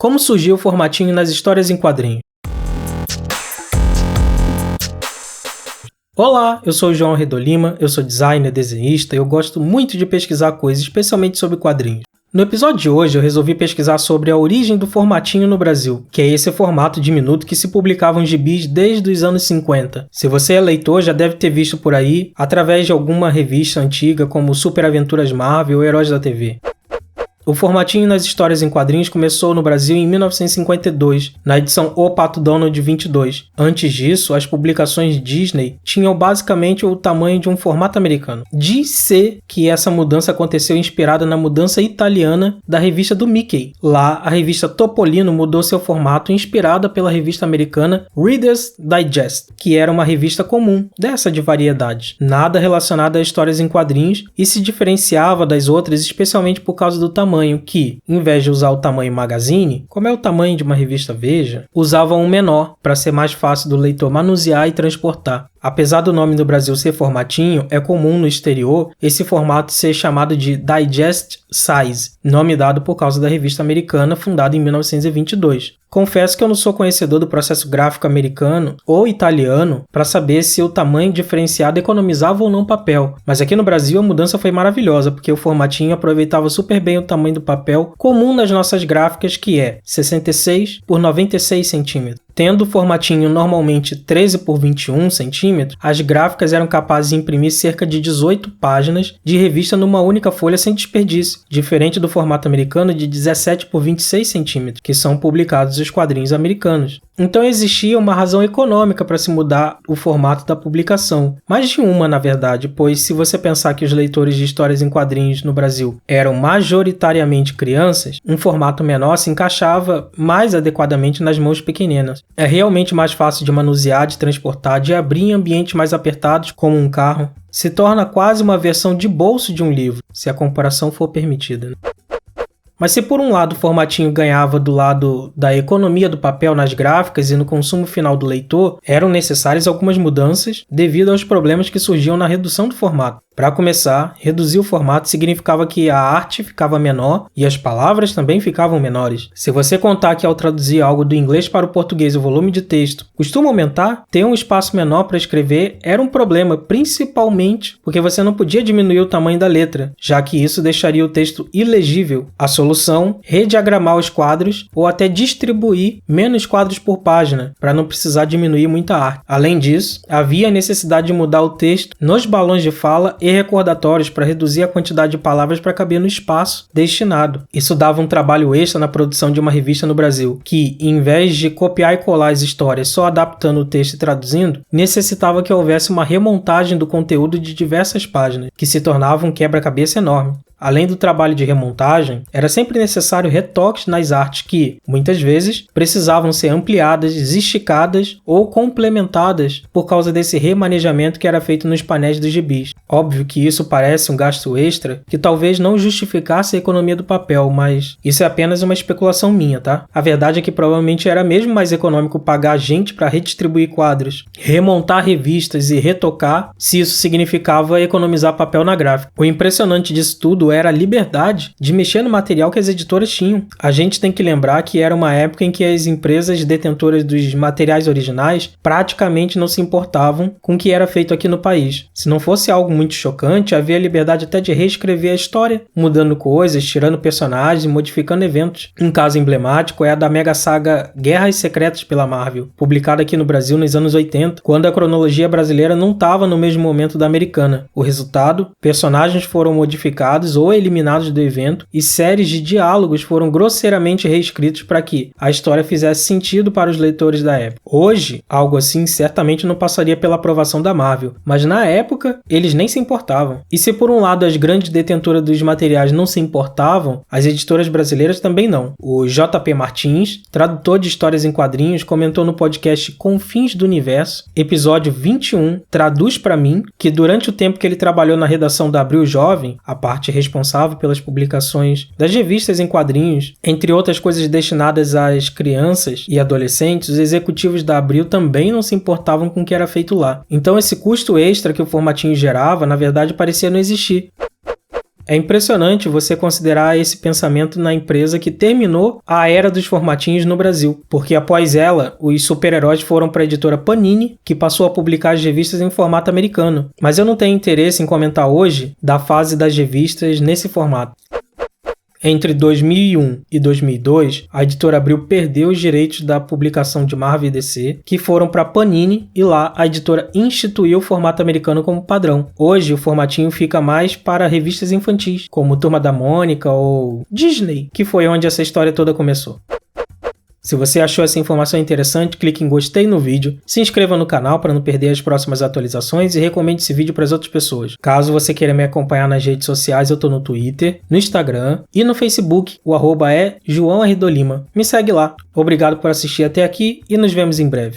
Como surgiu o formatinho nas histórias em quadrinhos? Olá, eu sou o João Redolima, eu sou designer, desenhista e eu gosto muito de pesquisar coisas, especialmente sobre quadrinhos. No episódio de hoje eu resolvi pesquisar sobre a origem do formatinho no Brasil, que é esse formato diminuto que se publicavam gibis desde os anos 50. Se você é leitor, já deve ter visto por aí, através de alguma revista antiga como Super Aventuras Marvel ou Heróis da TV. O formatinho nas histórias em quadrinhos começou no Brasil em 1952, na edição O Pato Donald 22. Antes disso, as publicações Disney tinham basicamente o tamanho de um formato americano. Diz-se que essa mudança aconteceu inspirada na mudança italiana da revista do Mickey. Lá, a revista Topolino mudou seu formato inspirada pela revista americana Reader's Digest, que era uma revista comum, dessa de variedades, nada relacionada a histórias em quadrinhos e se diferenciava das outras especialmente por causa do tamanho que, em vez de usar o tamanho magazine, como é o tamanho de uma revista Veja, usava um menor para ser mais fácil do leitor manusear e transportar. Apesar do nome no Brasil ser formatinho, é comum no exterior esse formato ser chamado de Digest Size, nome dado por causa da revista americana fundada em 1922. Confesso que eu não sou conhecedor do processo gráfico americano ou italiano para saber se o tamanho diferenciado economizava ou não papel, mas aqui no Brasil a mudança foi maravilhosa, porque o formatinho aproveitava super bem o tamanho do papel comum nas nossas gráficas, que é 66 por 96 centímetros. Tendo o formatinho normalmente 13 por 21 centímetros, as gráficas eram capazes de imprimir cerca de 18 páginas de revista numa única folha sem desperdício, diferente do formato americano de 17 por 26 centímetros, que são publicados os quadrinhos americanos. Então existia uma razão econômica para se mudar o formato da publicação. Mais de uma, na verdade, pois se você pensar que os leitores de histórias em quadrinhos no Brasil eram majoritariamente crianças, um formato menor se encaixava mais adequadamente nas mãos pequeninas. É realmente mais fácil de manusear, de transportar, de abrir em ambientes mais apertados, como um carro. Se torna quase uma versão de bolso de um livro, se a comparação for permitida. Mas se por um lado o formatinho ganhava do lado da economia do papel nas gráficas e no consumo final do leitor, eram necessárias algumas mudanças devido aos problemas que surgiam na redução do formato. Para começar, reduzir o formato significava que a arte ficava menor e as palavras também ficavam menores. Se você contar que ao traduzir algo do inglês para o português o volume de texto costuma aumentar, ter um espaço menor para escrever era um problema, principalmente porque você não podia diminuir o tamanho da letra, já que isso deixaria o texto ilegível. A solução, rediagramar os quadros ou até distribuir menos quadros por página, para não precisar diminuir muita arte. Além disso, havia a necessidade de mudar o texto nos balões de fala e recordatórios para reduzir a quantidade de palavras para caber no espaço destinado. Isso dava um trabalho extra na produção de uma revista no Brasil, que, em vez de copiar e colar as histórias só adaptando o texto e traduzindo, necessitava que houvesse uma remontagem do conteúdo de diversas páginas, que se tornava um quebra-cabeça enorme. Além do trabalho de remontagem, era sempre necessário retoques nas artes que, muitas vezes, precisavam ser ampliadas, esticadas ou complementadas por causa desse remanejamento que era feito nos painéis dos gibis. Óbvio que isso parece um gasto extra que talvez não justificasse a economia do papel, mas isso é apenas uma especulação minha, tá? A verdade é que provavelmente era mesmo mais econômico pagar gente para redistribuir quadros, remontar revistas e retocar, se isso significava economizar papel na gráfica. O impressionante disso tudo era a liberdade de mexer no material que as editoras tinham. A gente tem que lembrar que era uma época em que as empresas detentoras dos materiais originais praticamente não se importavam com o que era feito aqui no país. Se não fosse algo muito chocante, havia a liberdade até de reescrever a história, mudando coisas, tirando personagens e modificando eventos. Um caso emblemático é a da mega saga Guerras Secretas pela Marvel, publicada aqui no Brasil nos anos 80, quando a cronologia brasileira não estava no mesmo momento da americana. O resultado? Personagens foram modificados ou eliminados do evento e séries de diálogos foram grosseiramente reescritos para que a história fizesse sentido para os leitores da época. Hoje, algo assim certamente não passaria pela aprovação da Marvel, mas na época eles nem se importavam. E se por um lado as grandes detentoras dos materiais não se importavam, as editoras brasileiras também não. O J.P. Martins, tradutor de histórias em quadrinhos, comentou no podcast Confins do Universo, episódio 21, Traduz pra mim, que durante o tempo que ele trabalhou na redação da Abril Jovem, a parte responsável pelas publicações das revistas em quadrinhos, entre outras coisas destinadas às crianças e adolescentes, os executivos da Abril também não se importavam com o que era feito lá. Então esse custo extra que o formatinho gerava, na verdade, parecia não existir. É impressionante você considerar esse pensamento na empresa que terminou a era dos formatinhos no Brasil, porque após ela, os super-heróis foram para a editora Panini, que passou a publicar as revistas em formato americano. Mas eu não tenho interesse em comentar hoje da fase das revistas nesse formato. Entre 2001 e 2002, a editora Abril perdeu os direitos da publicação de Marvel e DC, que foram para Panini, e lá a editora instituiu o formato americano como padrão. Hoje, o formatinho fica mais para revistas infantis, como Turma da Mônica ou Disney, que foi onde essa história toda começou. Se você achou essa informação interessante, clique em gostei no vídeo, se inscreva no canal para não perder as próximas atualizações e recomende esse vídeo para as outras pessoas. Caso você queira me acompanhar nas redes sociais, eu estou no Twitter, no Instagram e no Facebook, o @ é João R. Dolima. Me segue lá. Obrigado por assistir até aqui e nos vemos em breve.